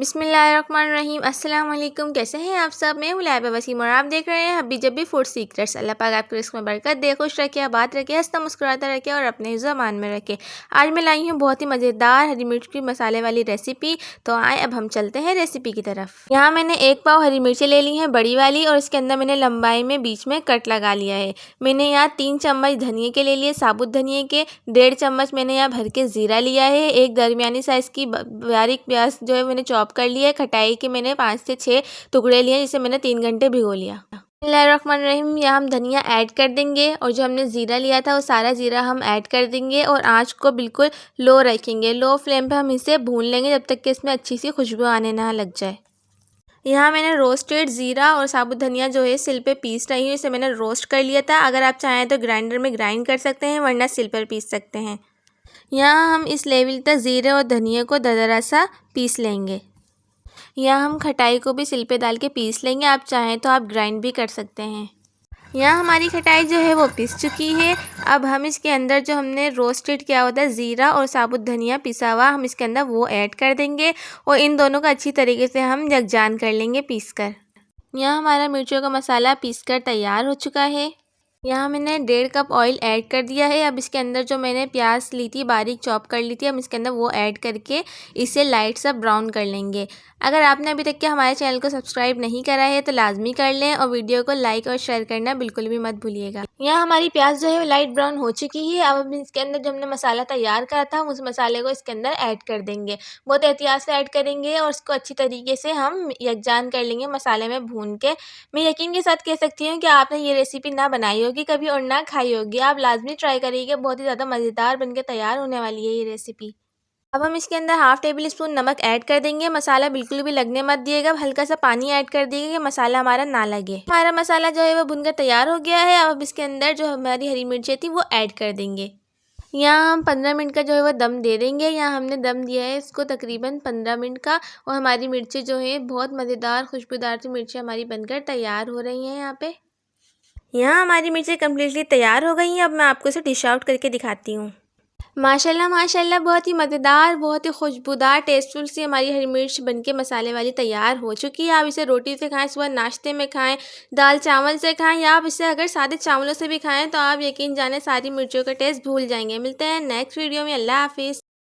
बिस्मिल्लाहिर्रहमानिर्रहीम। अस्सलाम वालेकुम। कैसे हैं आप सब? मैं हूँ लाइबा वसीम और आप देख रहे हैं हब्बी जब्बी फूड सीक्रेट्स। अल्लाह पाक आपके रिस्क में बरकत दे, खुश रखे, आबाद रखे, हंसता मुस्कुराता रखे और अपने ज़मान में रखे। आज मैं लाई हूँ बहुत ही मज़ेदार हरी मिर्च की मसाले वाली रेसिपी। तो आए अब हम चलते हैं रेसिपी की तरफ। यहाँ मैंने 1 पाव हरी मिर्चें ले ली हैं बड़ी वाली, और इसके अंदर मैंने लंबाई में बीच में कट लगा लिया है। मैंने यहाँ 3 चम्मच धनिए के ले लिए, साबुत धनिए के। 1.5 चम्मच मैंने यहाँ भर के ज़ीरा लिया है। एक दरमियानी साइज़ की बारीक प्याज जो है मैंने चॉप कर लिया है। खटाई के मैंने 5 से 6 टुकड़े लिए, जिसे मैंने 3 घंटे भिगो लिया। बिस्मिल्लाहिर्रहमानिर्रहीम। यहाँ हम धनिया ऐड कर देंगे, और जो हमने ज़ीरा लिया था वो सारा ज़ीरा हम ऐड कर देंगे, और आँच को बिल्कुल लो रखेंगे। लो फ्लेम पे हम इसे भून लेंगे जब तक कि इसमें अच्छी सी खुशबू आने ना लग जाए। यहाँ मैंने रोस्टेड ज़ीरा और साबुत धनिया जो है सिल पे पीस रही हूँ। इसे मैंने रोस्ट कर लिया था। अगर आप चाहें तो ग्राइंडर में ग्राइंड कर सकते हैं, वरना सिल पर पीस सकते हैं। यहाँ हम इस लेवल तक ज़ीरे और धनिया को दरदरा सा पीस लेंगे। यहाँ हम खटाई को भी सिल पे डाल के पीस लेंगे, आप चाहें तो आप ग्राइंड भी कर सकते हैं। यहाँ हमारी खटाई जो है वो पीस चुकी है। अब हम इसके अंदर जो हमने रोस्टेड किया होता है ज़ीरा और साबुत धनिया पिसा हुआ, हम इसके अंदर वो ऐड कर देंगे, और इन दोनों का अच्छी तरीके से हम यकजान कर लेंगे पीस कर। यहाँ हमारा मिर्चों का मसाला पीस कर तैयार हो चुका है। यहाँ मैंने 1.5 कप ऑयल ऐड कर दिया है। अब इसके अंदर जो मैंने प्याज ली थी बारीक चॉप कर ली थी, हम इसके अंदर वो ऐड करके इसे लाइट सा ब्राउन कर लेंगे। अगर आपने अभी तक के हमारे चैनल को सब्सक्राइब नहीं करा है तो लाजमी कर लें, और वीडियो को लाइक और शेयर करना बिल्कुल भी मत भूलिएगा। यहाँ हमारी प्याज जो है वो लाइट ब्राउन हो चुकी है। अब हम इसके अंदर जो हमने मसाला तैयार करा था उस मसाले को इसके अंदर ऐड कर देंगे। बहुत एहतियात से ऐड करेंगे, और उसको अच्छी तरीके से हम यकजान कर लेंगे मसाले में भून के। मैं यकीन के साथ कह सकती हूँ कि आपने ये रेसिपी ना बनाई होगी कभी और ना खाई होगी। आप लाजमी ट्राई करिएगा, बहुत ही ज़्यादा मज़ेदार बनके तैयार होने वाली है ये रेसिपी। अब हम इसके अंदर हाफ़ टेबल स्पून नमक ऐड कर देंगे। मसाला बिल्कुल भी लगने मत दिएगा, हल्का सा पानी ऐड कर दिएगा कि मसाला हमारा ना लगे। हमारा मसाला जो है वो भुनकर तैयार हो गया है। अब इसके अंदर जो हमारी हरी मिर्चें थी वो ऐड कर देंगे। यहाँ हम 15 मिनट का जो है वो दम दे देंगे। यहाँ हमने दम दिया है इसको तकरीबन 15 मिनट का, और हमारी मिर्चें जो हैं बहुत मज़ेदार खुशबूदार सी मिर्चें हमारी बनकर तैयार हो रही हैं। यहाँ पे यहाँ हमारी मिर्चें कम्प्लीटली तैयार हो गई हैं। अब मैं आपको इसे डिश आउट करके दिखाती हूँ। माशाल्लाह माशाल्लाह, बहुत ही मज़ेदार, बहुत ही खुशबूदार टेस्टफुल सी हमारी हरी मिर्च बनके मसाले वाली तैयार हो चुकी है। आप इसे रोटी से खाएं, सुबह नाश्ते में खाएं, दाल चावल से खाएं, या आप इसे अगर सादे चावलों से भी खाएं तो आप यकीन जाने सारी मिर्चों का टेस्ट भूल जाएंगे। मिलते हैं नेक्स्ट वीडियो में। अल्लाह हाफिज़।